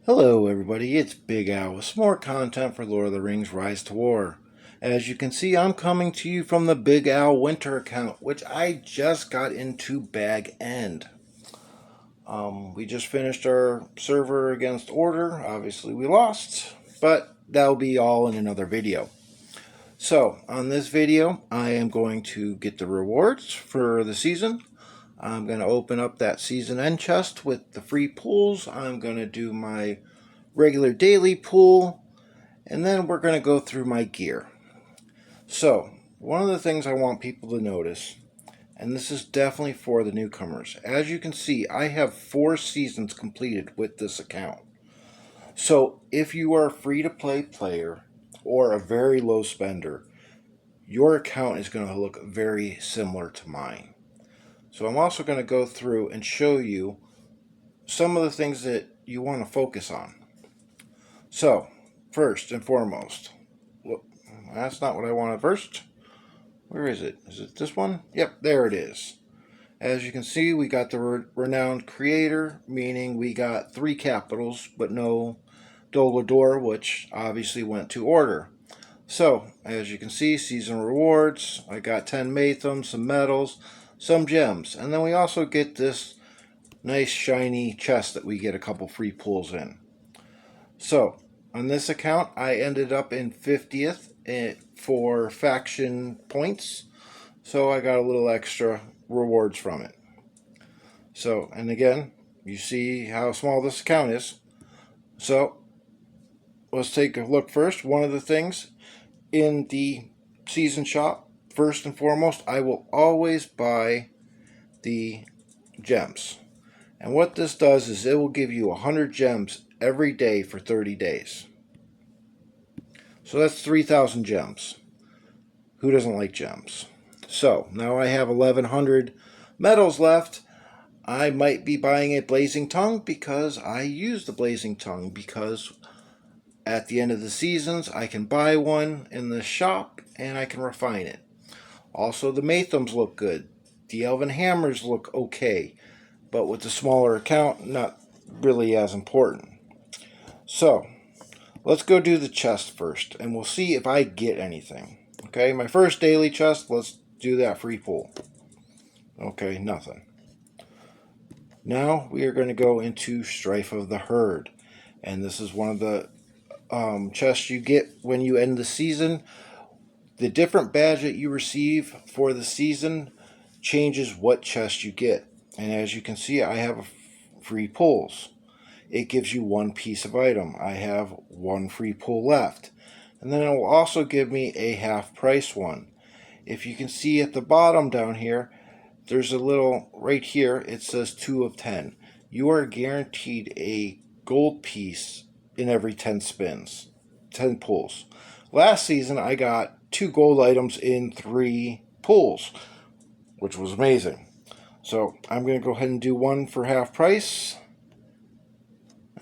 Hello everybody, it's Big Al with some more content for Lord of the Rings Rise to War. As you can see, I'm coming to you from the Big Al Winter account, which I just got into Bag End. We just finished our server against Order. Obviously we lost, but that'll be all in another video. So, on this video, I am going to get the rewards for the season. I'm going to open up that season end chest with the free pulls. I'm going to do my regular daily pull, and then we're going to go through my gear. So, one of the things I want people to notice, and this is definitely for the newcomers, as you can see, I have 4 seasons completed with this account. So, if you are a free-to-play player or a very low spender, your account is going to look very similar to mine. So I'm also going to go through and show you some of the things that you want to focus on. So, first and foremost, well, that's not what I wanted first. Where is it? Is it this one? Yep, there it is. As you can see, we got the renowned creator, meaning we got 3 capitals, but no LoTR, which obviously went to Order. So, as you can see, season rewards, I got 10 Mathams, some medals, some gems, and then we also get this nice shiny chest that we get a couple free pulls in. So, on this account, I ended up in 50th for faction points, so I got a little extra rewards from it. So, and again, you see how small this account is. So, let's take a look first. One of the things in the season shop, first and foremost, I will always buy the gems. And what this does is it will give you 100 gems every day for 30 days. So that's 3,000 gems. Who doesn't like gems? So now I have 1,100 medals left. I might be buying a Blazing Tongue because I use the Blazing Tongue, because at the end of the seasons I can buy one in the shop and I can refine it. Also, the Mathams look good. The Elven Hammers look okay, but with the smaller account, not really as important. So, let's go do the chest first, and we'll see if I get anything. Okay, my first daily chest, let's do that free pull. Okay, nothing. Now we are going to go into Strife of the Herd, and this is one of the chests you get when you end the season. The different badge that you receive for the season changes what chest you get. And as you can see, I have free pulls. It gives you 1 piece of item. I have 1 free pull left. And then it will also give me a half price one. If you can see at the bottom down here, there's a little, right here, it says 2 of 10. You are guaranteed a gold piece in every 10 spins, 10 pulls. Last season, I got 2 gold items in 3 pulls, which was amazing. So I'm going to go ahead and do 1 for half price.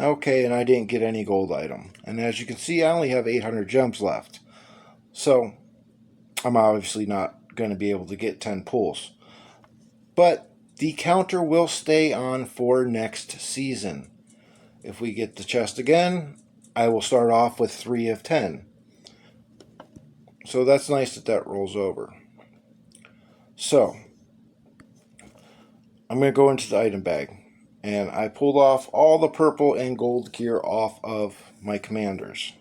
Okay, and I didn't get any gold item. And as you can see, I only have 800 gems left. So I'm obviously not going to be able to get 10 pulls. But the counter will stay on for next season. If we get the chest again, I will start off with 3 of 10. So that's nice that that rolls over. So, I'm going to go into the item bag. And I pulled off all the purple and gold gear off of my commanders.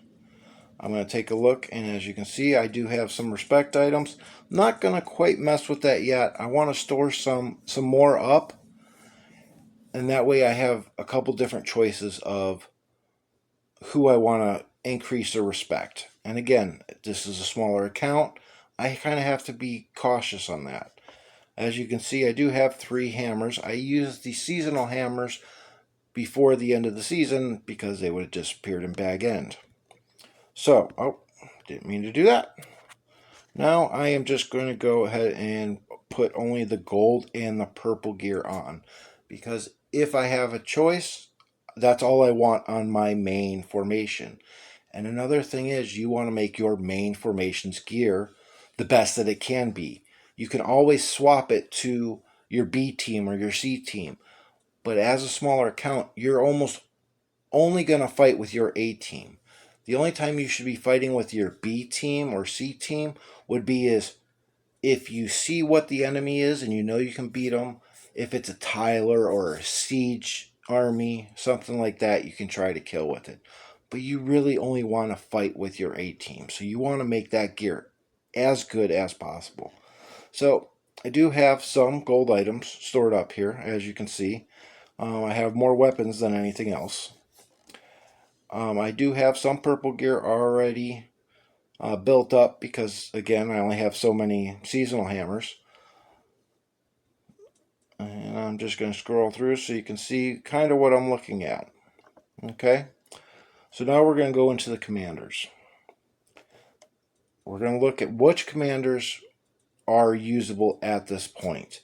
I'm going to take a look, and as you can see, I do have some respect items. I'm not going to quite mess with that yet. I want to store some more up, and that way I have a couple different choices of who I want to increase their respect. And again, this is a smaller account. I kind of have to be cautious on that. As you can see, I do have 3 hammers. I use the seasonal hammers before the end of the season because they would have disappeared in Bag End. So, oh, didn't mean to do that. Now I am just going to go ahead and put only the gold and the purple gear on, because if I have a choice, that's all I want on my main formation. And another thing is, you want to make your main formation's gear the best that it can be. You can always swap it to your B team or your C team, but as a smaller account, you're almost only going to fight with your A team. The only time you should be fighting with your B team or C team would be is if you see what the enemy is and you know you can beat them. If it's a Tyler or a Siege army, something like that, you can try to kill with it. But you really only want to fight with your A team. So you want to make that gear as good as possible. So I do have some gold items stored up here, as you can see. I have more weapons than anything else. I do have some purple gear already built up because, again, I only have so many seasonal hammers. And I'm just going to scroll through so you can see kind of what I'm looking at. Okay, so now we're going to go into the commanders. We're going to look at which commanders are usable at this point.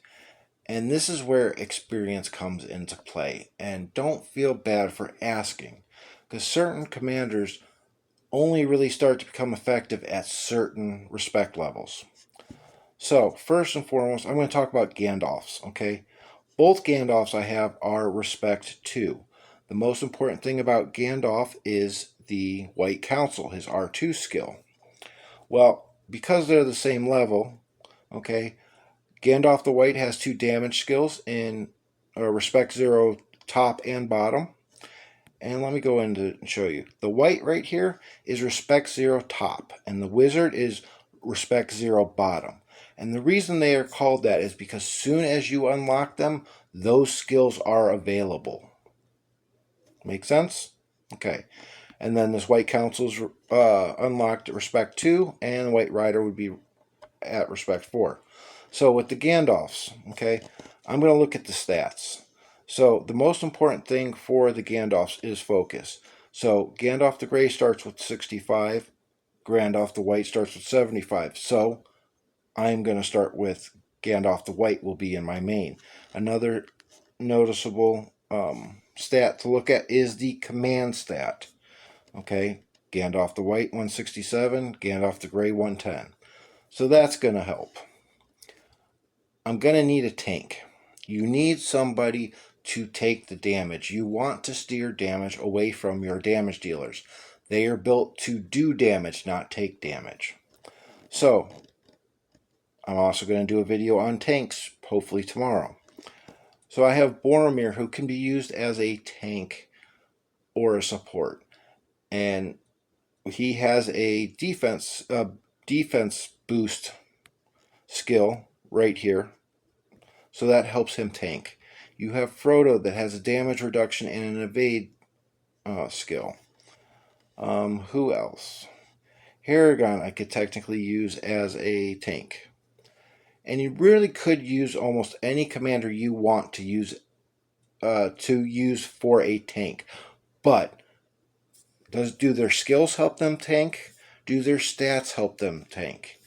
And this is where experience comes into play. And don't feel bad for asking, because certain commanders only really start to become effective at certain respect levels. So, first and foremost, I'm going to talk about Gandalfs, okay? Both Gandalfs I have are respect 2. The most important thing about Gandalf is the White Council, his R2 skill. Well, because they're the same level, okay, Gandalf the White has 2 damage skills in respect 0 top and bottom. And let me go into and show you. The white right here is respect 0 top, and the wizard is respect 0 bottom. And the reason they are called that is because soon as you unlock them, those skills are available. Make sense? Okay. And then this white council's unlocked at respect 2, and the white rider would be at respect 4. So with the Gandalfs, okay, I'm going to look at the stats. So the most important thing for the Gandalfs is focus. So Gandalf the Grey starts with 65, Gandalf the White starts with 75. So I'm going to start with Gandalf the White will be in my main. Another noticeable stat to look at is the command stat. Okay, Gandalf the White 167, Gandalf the Grey 110. So that's going to help. I'm going to need a tank. You need somebody to take the damage. You want to steer damage away from your damage dealers. They are built to do damage, not take damage. So, I'm also going to do a video on tanks, hopefully tomorrow. So I have Boromir, who can be used as a tank or a support. And he has a defense boost skill right here. So that helps him tank. You have Frodo that has a damage reduction and an evade skill. Who else? Aragorn I could technically use as a tank. And you really could use almost any commander you want to use for a tank. But do their skills help them tank? Do their stats help them tank?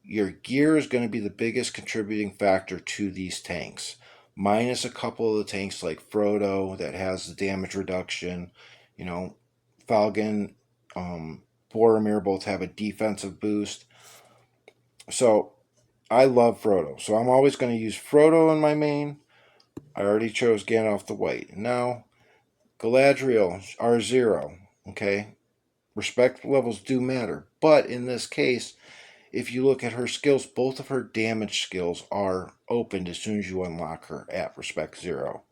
Your gear is going to be the biggest contributing factor to these tanks. Minus a couple of the tanks like Frodo that has the damage reduction. You know, Falcon, Boromir both have a defensive boost. So I love Frodo. So I'm always going to use Frodo in my main. I already chose Gandalf the White. Now, Galadriel R0. Okay, respect levels do matter. But in this case, if you look at her skills, both of her damage skills are opened as soon as you unlock her at respect 0.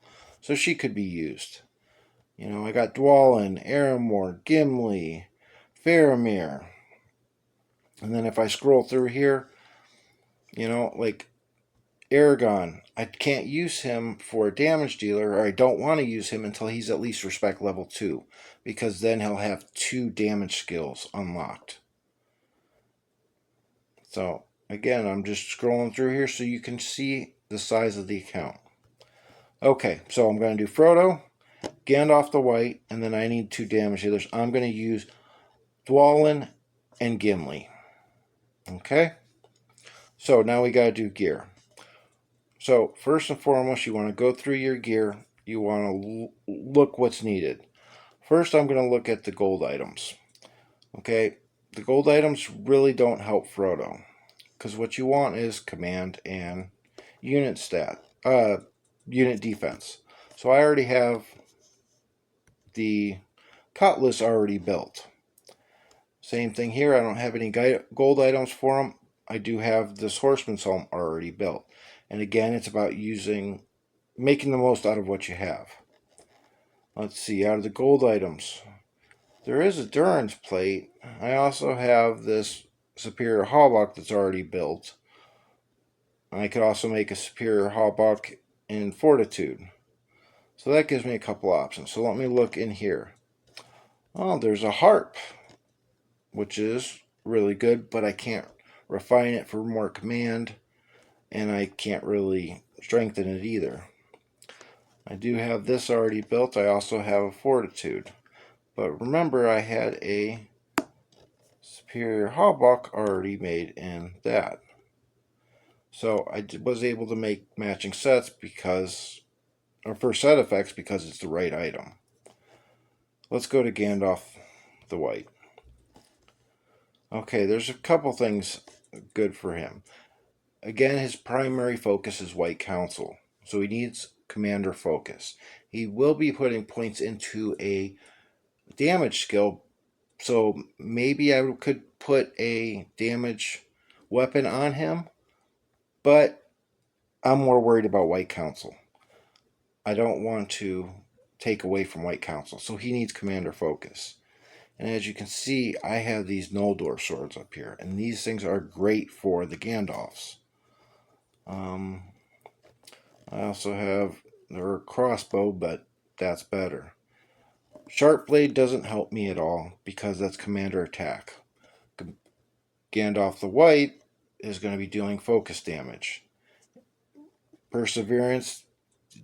So she could be used. You know, I got Dwalin, Aramor, Gimli, Faramir. And then if I scroll through here, you know, like Aragorn, I can't use him for a damage dealer, or I don't want to use him until he's at least respect level 2, because then he'll have 2 damage skills unlocked. So, again, I'm just scrolling through here so you can see the size of the account. Okay, so I'm going to do Frodo, Gandalf the White, and then I need 2 damage dealers. I'm going to use Dwalin and Gimli. Okay? So, now we got to do gear. So, first and foremost, you want to go through your gear. You want to look what's needed. First, I'm going to look at the gold items. Okay? The gold items really don't help Frodo, because what you want is command and unit defense. So I already have the cutlass already built. Same thing here. I don't have any gold items for him. I do have this horseman's helm already built. And again, it's about making the most out of what you have. Let's see, out of the gold items, there is a Durance plate. I also have this superior hawbuck that's already built. I could also make a superior hawbuck in fortitude. So that gives me a couple options. So let me look in here. Oh, there's a harp, which is really good, but I can't refine it for more command, and I can't really strengthen it either. I do have this already built. I also have a fortitude. But remember, I had a superior hawbuck already made in that. So I was able to make matching sets for set effects because it's the right item. Let's go to Gandalf the White. Okay, there's a couple things good for him. Again, his primary focus is White Council, so he needs commander focus. He will be putting points into a damage skill, so maybe I could put a damage weapon on him, but I'm more worried about White Council. I don't want to take away from White Council, so he needs commander focus. And as you can see, I have these Noldor swords up here, and these things are great for the Gandalfs. I also have their crossbow, but that's better. Sharp blade doesn't help me at all because that's commander attack. Gandalf the White is going to be doing focus damage. Perseverance,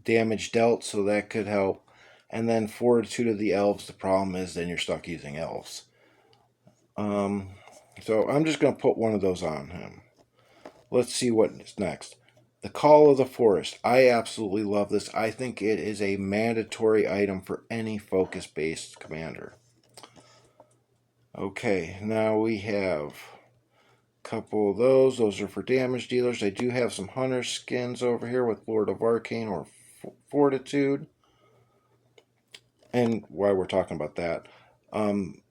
damage dealt, so that could help. And then fortitude of the elves, the problem is then you're stuck using elves. So I'm just going to put one of those on him. Let's see what's next. The Call of the Forest. I absolutely love this. I think it is a mandatory item for any focus-based commander. Okay, now we have a couple of those. Those are for damage dealers. I do have some hunter skins over here with Lord of Arcane or Fortitude. And while we're talking about that,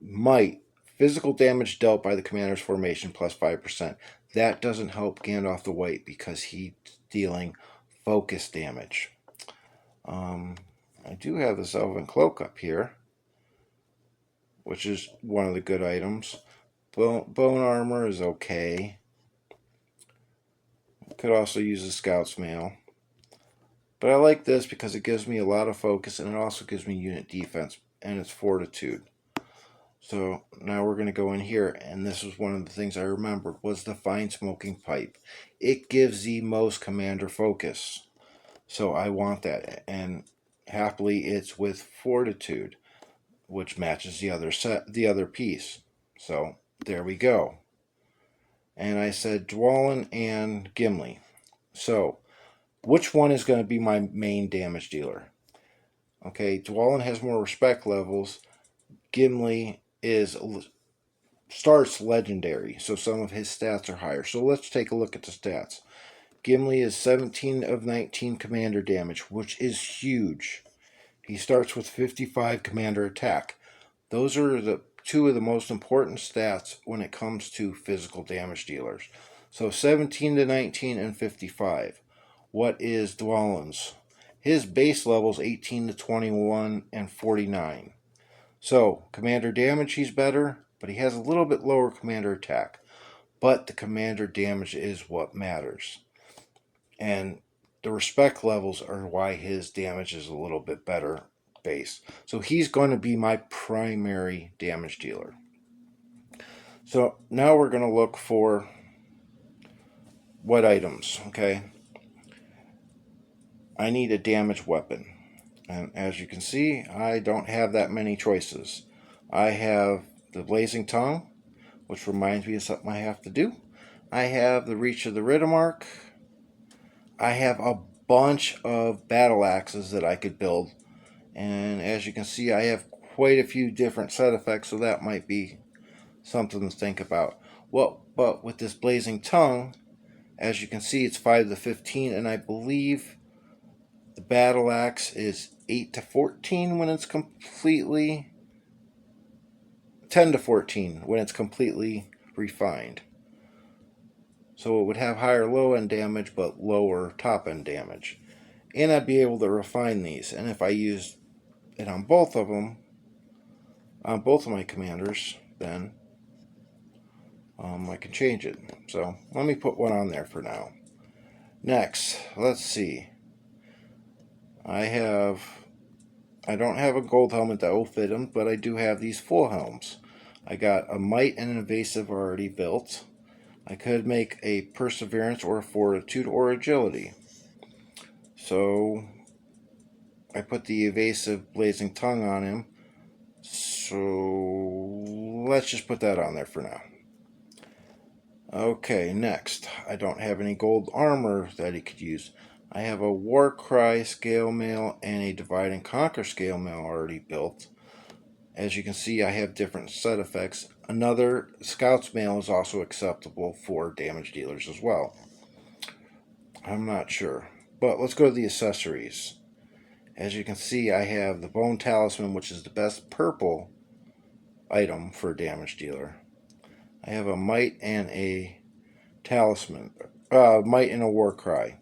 Might. Physical damage dealt by the commander's formation plus 5%. That doesn't help Gandalf the White because he's dealing focus damage. I do have this Elven Cloak up here, which is one of the good items. Bone armor is okay. Could also use a Scout's Mail. But I like this because it gives me a lot of focus, and it also gives me unit defense, and it's fortitude. So now we're going to go in here, and this was one of the things I remembered was the Fine Smoking Pipe. It gives the most commander focus, so I want that, and happily it's with fortitude, which matches the other piece. So there we go. And I said Dwalin and Gimli. So which one is going to be my main damage dealer? Okay, Dwalin has more respect levels. Gimli starts legendary, so some of his stats are higher. So let's take a look at the stats. Gimli is 17 of 19 commander damage, which is huge. He starts with 55 commander attack. Those are the two of the most important stats when it comes to physical damage dealers. So 17 to 19 and 55. What is Dwalin's? His base level is 18 to 21 and 49. So, commander damage, he's better, but he has a little bit lower commander attack. But the commander damage is what matters. And the respect levels are why his damage is a little bit better base. So he's going to be my primary damage dealer. So now we're going to look for what items, okay? I need a damage weapon. And as you can see, I don't have that many choices. I have the Blazing Tongue, which reminds me of something I have to do. I have the Reach of the Riddermark. I have a bunch of battle axes that I could build. And as you can see, I have quite a few different set effects, so that might be something to think about. Well, but with this Blazing Tongue, as you can see, it's 5 to 15, and I believe the battle axe is 8 to 14 when it's completely 10 to 14 when it's completely refined. So it would have higher low end damage but lower top end damage. And I'd be able to refine these. And if I use it on both of them, on both of my commanders, then I can change it. So let me put one on there for now. Next, let's see. I don't have a gold helmet that will fit them, but I do have these full helms. I got a might and an evasive already built. I could make a perseverance or a fortitude or agility. So I put the evasive blazing tongue on him. So let's just put that on there for now. Okay, next. I don't have any gold armor that he could use. I have a war cry scale mail and a divide and conquer scale mail already built. As you can see, I have different set effects. Another scout's mail is also acceptable for damage dealers as well. I'm not sure. But let's go to the accessories. As you can see, I have the bone talisman, which is the best purple item for a damage dealer. I have a might and a talisman. Might and a war cry.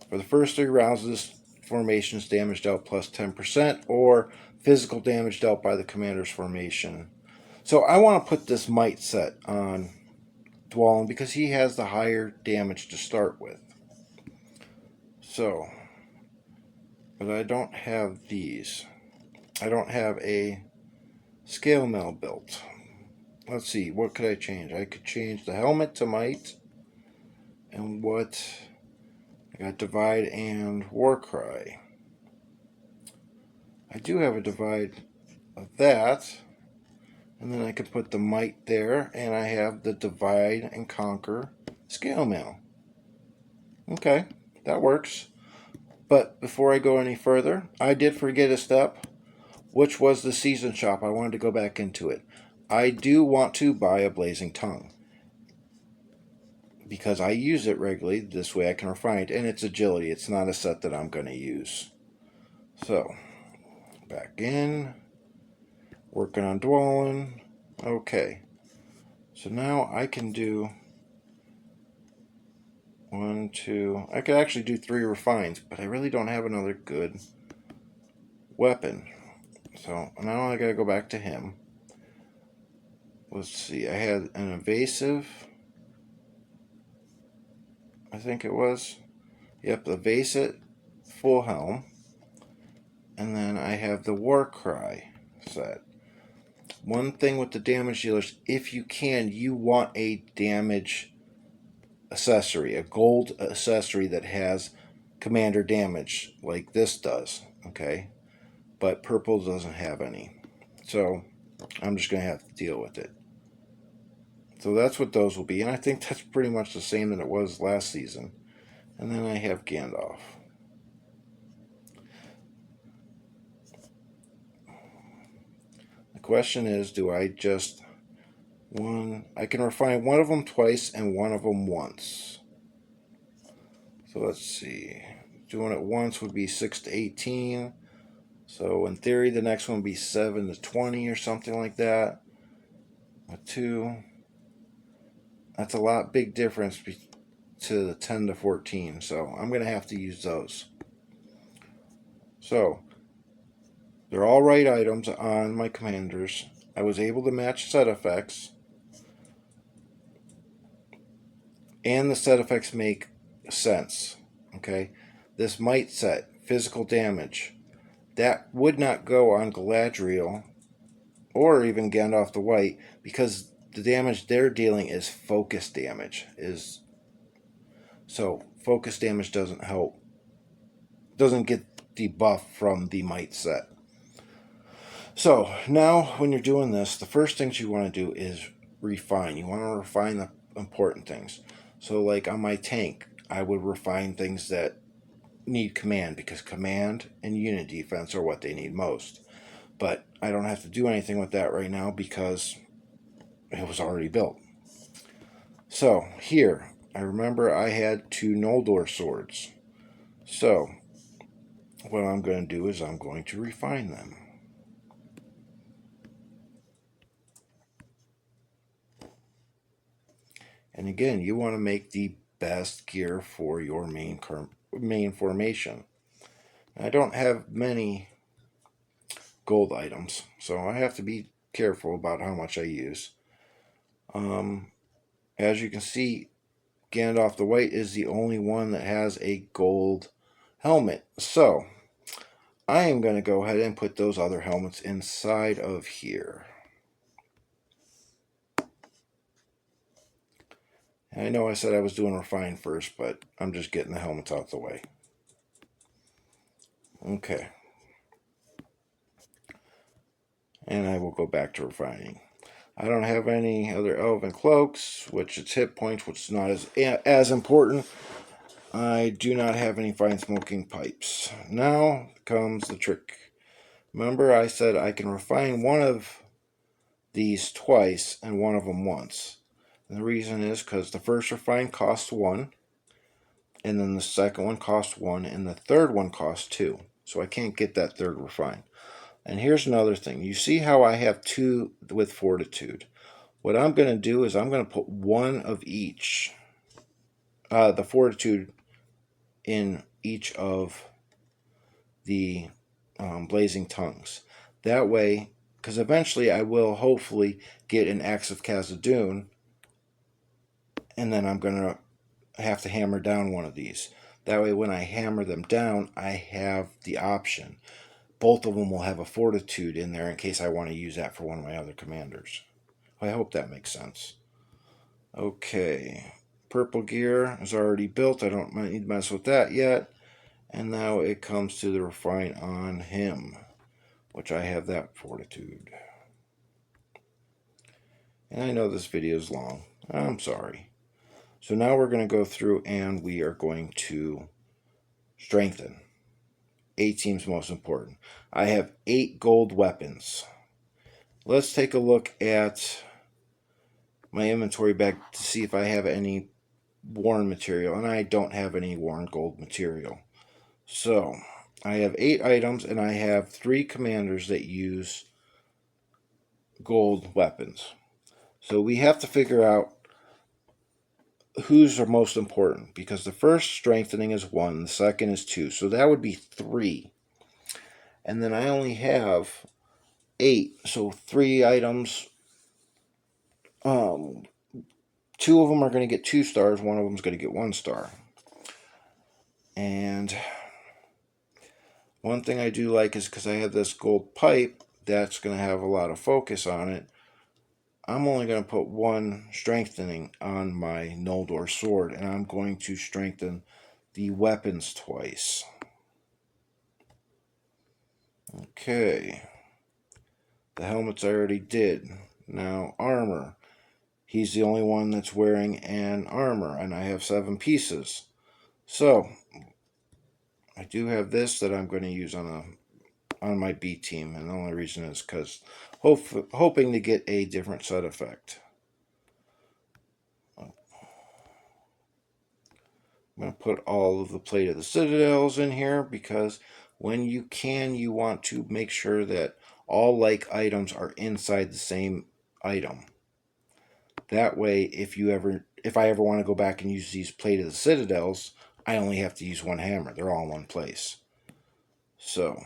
For the first 3 rounds of this formation's damage dealt plus 10%, or physical damage dealt by the commander's formation. So I want to put this might set on Dwalin because he has the higher damage to start with. So, but I don't have these. I don't have a scale mail built. Let's see, what could I change? I could change the helmet to might. And what? I got divide and war cry. I do have a divide of that. And then I could put the might there, and I have the divide and conquer scale mail. Okay, that works. But before I go any further, I did forget a step, which was the season shop. I wanted to go back into it. I do want to buy a blazing tongue because I use it regularly. This way I can refine it, and it's agility. It's not a set that I'm going to use. So, back in, working on Dwalin. Okay, so now I can do 1, 2. I could actually do 3 refines, but I really don't have another good weapon. So now I gotta go back to him. Let's see, I had an evasive. I think it was. Yep, evasive, full helm. And then I have the war cry set. One thing with the damage dealers, if you can, you want a damage accessory, a gold accessory that has commander damage like this does, okay? But purple doesn't have any. So I'm just going to have to deal with it. So that's what those will be, and I think that's pretty much the same that it was last season. And then I have Gandalf. The question is, do I just I can refine one of them twice and one of them once. So let's see. Doing it once would be 6 to 18. So in theory, the next one would be 7 to 20 or something like that. With 2. That's a lot big difference to the 10 to 14. So I'm going to have to use those. So they're all right items on my commanders. I was able to match set effects. And the set effects make sense. Okay? This might set, physical damage. That would not go on Galadriel or even Gandalf the White because the damage they're dealing is focus damage. So focus damage doesn't help. Doesn't get the buff from the might set. So now when you're doing this, the first things you want to do is refine. You want to refine the important things. So like on my tank, I would refine things that need command because command and unit defense are what they need most. But I don't have to do anything with that right now because it was already built. So here, I remember I had 2 Noldor swords. So what I'm going to do is I'm going to refine them. And again, you want to make the best gear for your main formation. I don't have many gold items, so I have to be careful about how much I use. As you can see, Gandalf the White is the only one that has a gold helmet. So I am going to go ahead and put those other helmets inside of here. And I know I said I was doing refine first, but I'm just getting the helmets out the way. Okay. And I will go back to refining. I don't have any other elven cloaks, which it's hit points, which is not as important. I do not have any fine smoking pipes. Now comes the trick. Remember I said I can refine one of these twice and one of them once. And the reason is because the first refine costs 1, and then the second one costs 1, and the third one costs 2. So I can't get that third refine. And here's another thing. You see how I have 2 with fortitude. What I'm going to do is I'm going to put one of each, the fortitude in each of the blazing tongues. That way, because eventually I will hopefully get an axe of Khazad-dûm, and then I'm going to have to hammer down one of these. That way when I hammer them down, I have the option. Both of them will have a fortitude in there in case I want to use that for one of my other commanders. I hope that makes sense. Okay, purple gear is already built. I don't need to mess with that yet. And now it comes to the refine on him, which I have that fortitude. And I know this video is long. I'm sorry. So now we're going to go through and we are going to strengthen. A team's most important. I have 8 gold weapons. Let's take a look at my inventory bag to see if I have any worn material. And I don't have any worn gold material. So I have 8 items and I have 3 commanders that use gold weapons. So we have to figure out who's are most important, because the first strengthening is 1, the second is 2, so that would be 3. And then I only have 8, so 3 items. 2 of them are going to get 2 stars, one of them is going to get 1 star. And one thing I do like is because I have this gold pipe that's going to have a lot of focus on it, I'm only going to put 1 strengthening on my Noldor sword, and I'm going to strengthen the weapons twice. Okay. The helmets I already did. Now, armor. He's the only one that's wearing an armor, and I have 7 pieces. So, I do have this that I'm going to use on my B team, and the only reason is because hoping to get a different side effect. I'm going to put all of the plate of the citadels in here because when you can, you want to make sure that all like items are inside the same item. That way, if I ever want to go back and use these plate of the citadels, I only have to use 1 hammer. They're all in one place. So,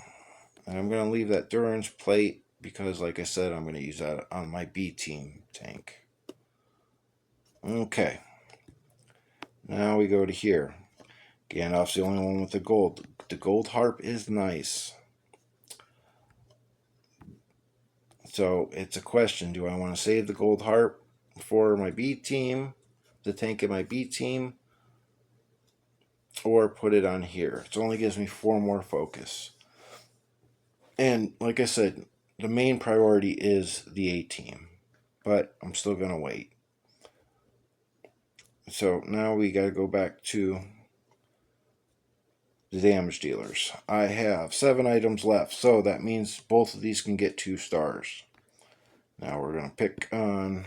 and I'm going to leave that Durance plate because, like I said, I'm going to use that on my B team tank. Okay. Now we go to here. Gandalf's the only one with the gold. The gold harp is nice. So it's a question. Do I want to save the gold harp for my B team, the tank in my B team, or put it on here? It only gives me 4 more focus. And like I said, the main priority is the A team, but I'm still going to wait. So now we got to go back to the damage dealers. I have 7 items left, so that means both of these can get 2 stars. Now we're going to pick on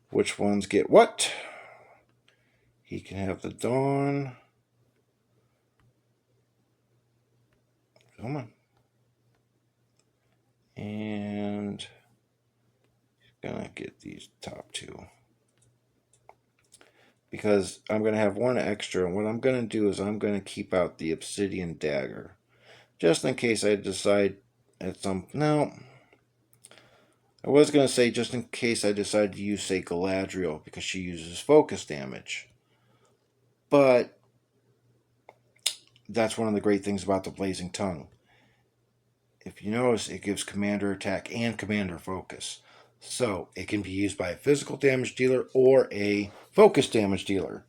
which ones get what. He can have the Dawn. Come on. And gonna get these top two. Because I'm going to have one extra, and what I'm going to do is I'm going to keep out the obsidian dagger. Just in case I decide at some... No. I was going to say just in case I decide to use, say, Galadriel, because she uses focus damage. But that's one of the great things about the Blazing Tongue. If you notice, it gives commander attack and commander focus. So it can be used by a physical damage dealer or a focus damage dealer.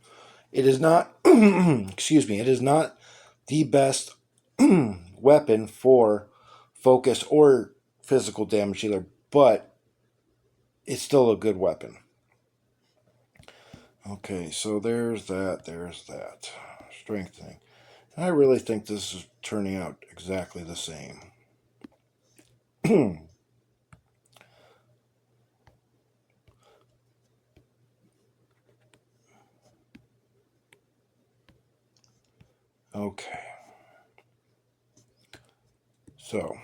It is not, excuse me, it is not the best weapon for focus or physical damage dealer, but it's still a good weapon. Okay, so there's that. Strengthening. I really think this is turning out exactly the same. Okay. So,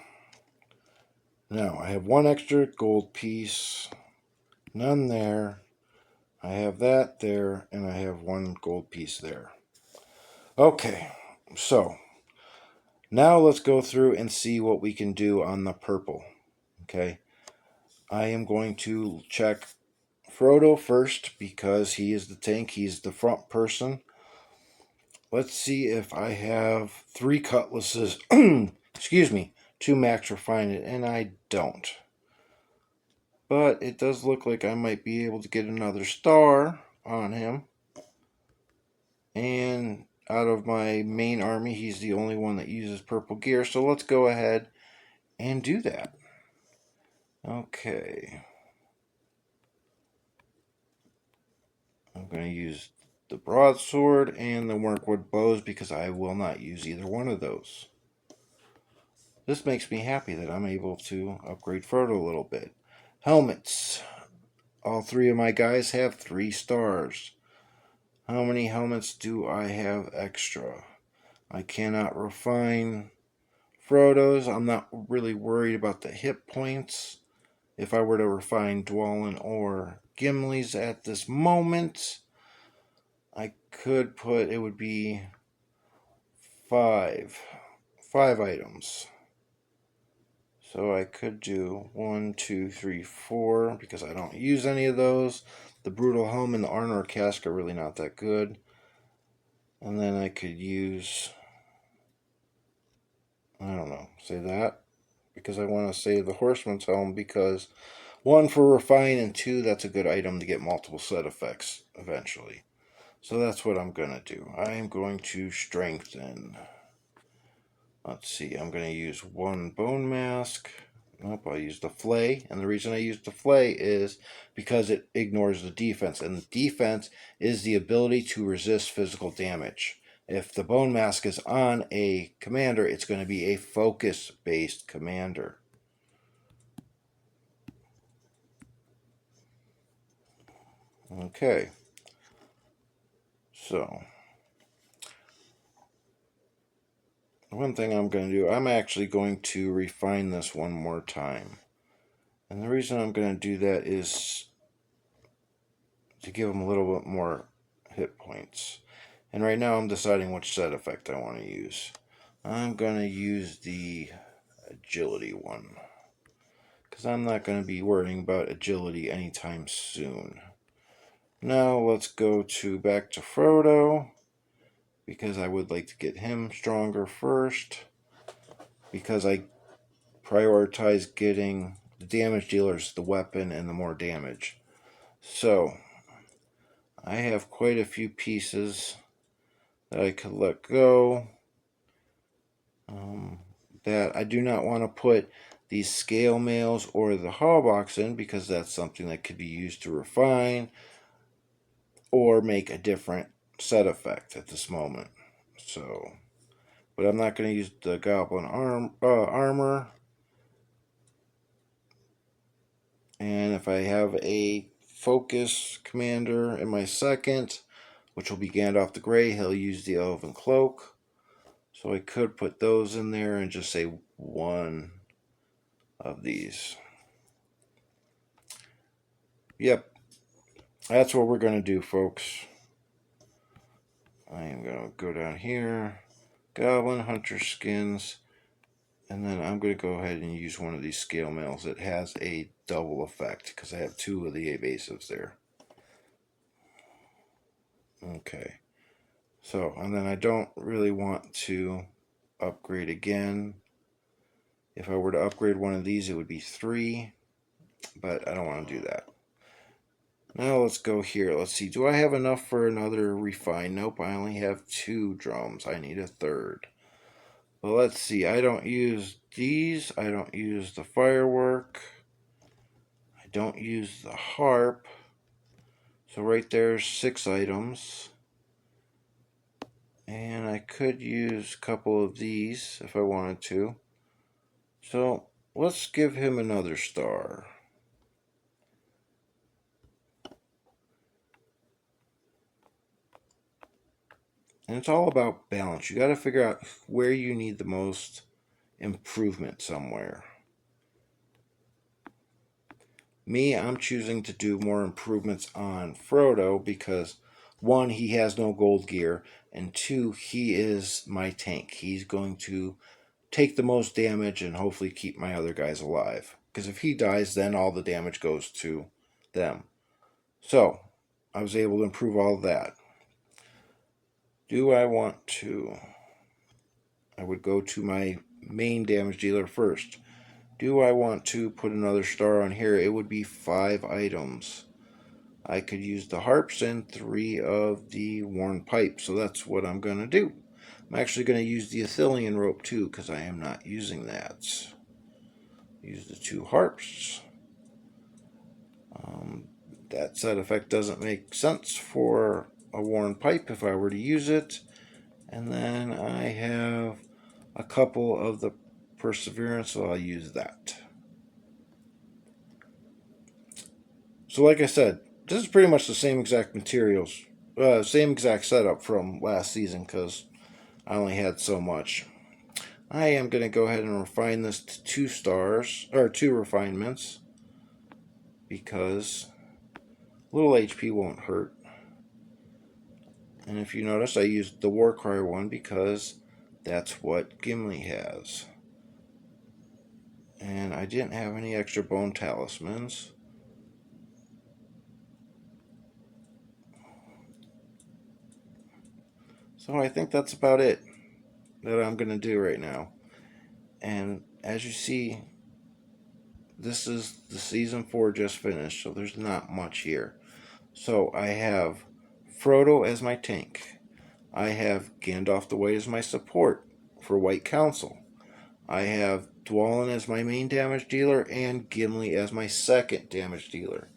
now I have one extra gold piece, none there. I have that there, and I have one gold piece there. Okay, so now let's go through and see what we can do on the purple. Okay, I am going to check Frodo first because he is the tank, he's the front person. Let's see if I have 3 cutlasses, excuse me, 2 max refinement, and I don't. But it does look like I might be able to get another star on him. And out of my main army, he's the only one that uses purple gear. So let's go ahead and do that. Okay. I'm going to use the broadsword and the workwood bows because I will not use either one of those. This makes me happy that I'm able to upgrade Frodo a little bit. Helmets. All 3 of my guys have 3 stars. How many helmets do I have extra? I cannot refine Frodo's. I'm not really worried about the hit points. If I were to refine Dwalin or Gimli's at this moment, I could put, it would be 5 items. So I could do 1, 2, 3, 4 because I don't use any of those. The Brutal Helm and the Arnor Cask are really not that good. And then I could use, I don't know, say that because I want to say the Horseman's Helm because 1 for refine and 2 that's a good item to get multiple set effects eventually. So that's what I'm going to do. I am going to strengthen. Let's see, I'm going to use 1 bone mask. Nope, I'll use the flay. And the reason I use the flay is because it ignores the defense. And the defense is the ability to resist physical damage. If the bone mask is on a commander, it's going to be a focus-based commander. Okay. So, one thing I'm going to do, I'm actually going to refine this one more time. And the reason I'm going to do that is to give them a little bit more hit points. And right now I'm deciding which set effect I want to use. I'm going to use the agility one. Because I'm not going to be worrying about agility anytime soon. Now let's go back to Frodo. Because I would like to get him stronger first. Because I prioritize getting the damage dealers the weapon and the more damage. So I have quite a few pieces that I could let go. That I do not want to put these scale mails or the hawbox in because that's something that could be used to refine or make a different set effect at this moment. So, but I'm not going to use the goblin armor. And if I have a focus commander in my second, which will be Gandalf the Grey, he'll use the elven cloak. So I could put those in there and just say one of these. Yep, that's what we're going to do, folks. I am going to go down here, Goblin Hunter Skins, and then I'm going to go ahead and use one of these scale mails. It has a double effect because I have two of the evasives there. Okay. So, and then I don't really want to upgrade again. If I were to upgrade one of these, it would be 3, but I don't want to do that. Now let's go here. Let's see. Do I have enough for another refine? Nope, I only have 2 drums. I need a third. Well, let's see. I don't use these. I don't use the firework. I don't use the harp. So right there's 6 items. And I could use a couple of these if I wanted to. So let's give him another star. And it's all about balance. You got to figure out where you need the most improvement somewhere. Me, I'm choosing to do more improvements on Frodo because 1, he has no gold gear, and 2, he is my tank. He's going to take the most damage and hopefully keep my other guys alive. Because if he dies, then all the damage goes to them. So, I was able to improve all of that. Do I want to? I would go to my main damage dealer first. Do I want to put another star on here? It would be 5 items. I could use the harps and 3 of the worn pipes, so that's what I'm going to do. I'm actually going to use the Athelian rope too, because I am not using that. Use the 2 harps. That side effect doesn't make sense for a worn pipe if I were to use it. And then I have a couple of the Perseverance, so I'll use that. So like I said, this is pretty much the same exact materials, same exact setup from last season because I only had so much. I am going to go ahead and refine this to 2 stars, or 2 refinements, because little HP won't hurt. And if you notice, I used the Warcry one because that's what Gimli has. And I didn't have any extra bone talismans. So I think that's about it that I'm going to do right now. And as you see, this is the season 4 just finished, so there's not much here. So I have Frodo as my tank. I have Gandalf the White as my support for White Council. I have Dwalin as my main damage dealer and Gimli as my second damage dealer.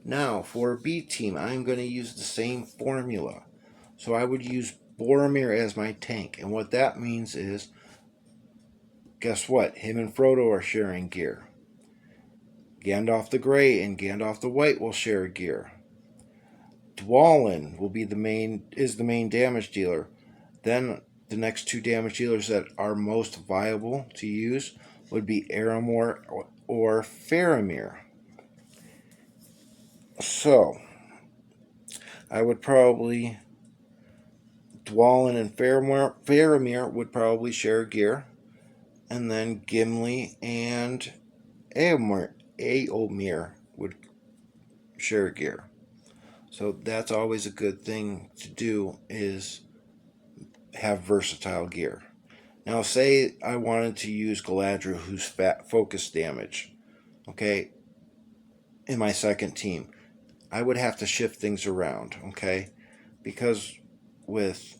Now, for a B team, I'm going to use the same formula. So I would use Boromir as my tank. And what that means is, guess what? Him and Frodo are sharing gear. Gandalf the Grey and Gandalf the White will share gear. Dwalin will be the main damage dealer. Then the next 2 damage dealers that are most viable to use would be Aramor or Faramir. So I would probably Dwalin and Faramir would probably share gear, and then Gimli and Éomer would share gear. So that's always a good thing to do, is have versatile gear. Now say I wanted to use Galadriel, who's focus damage, okay, in my second team. I would have to shift things around, okay, because with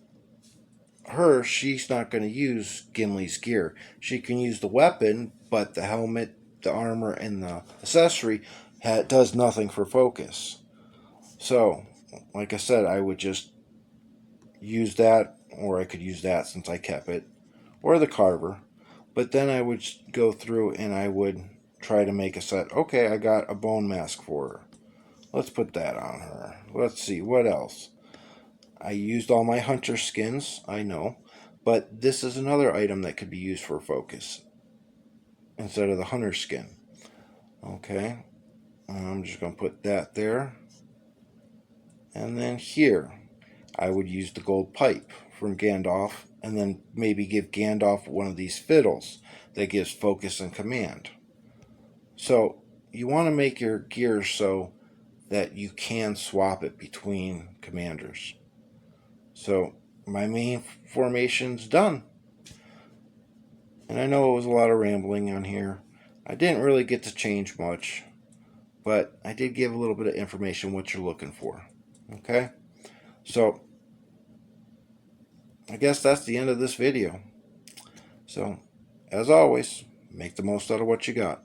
her, she's not going to use Gimli's gear. She can use the weapon, but the helmet, the armor, and the accessory does nothing for focus. So, like I said, I would just use that, or I could use that since I kept it, or the carver. But then I would go through and I would try to make a set. Okay, I got a bone mask for her. Let's put that on her. Let's see, what else? I used all my hunter skins, I know. But this is another item that could be used for focus instead of the hunter skin. Okay, I'm just going to put that there. And then here, I would use the gold pipe from Gandalf, and then maybe give Gandalf one of these fiddles that gives focus and command. So you want to make your gear so that you can swap it between commanders. So my main formation's done. And I know it was a lot of rambling on here. I didn't really get to change much, but I did give a little bit of information what you're looking for. Okay? So I guess that's the end of this video. So, as always, make the most out of what you got.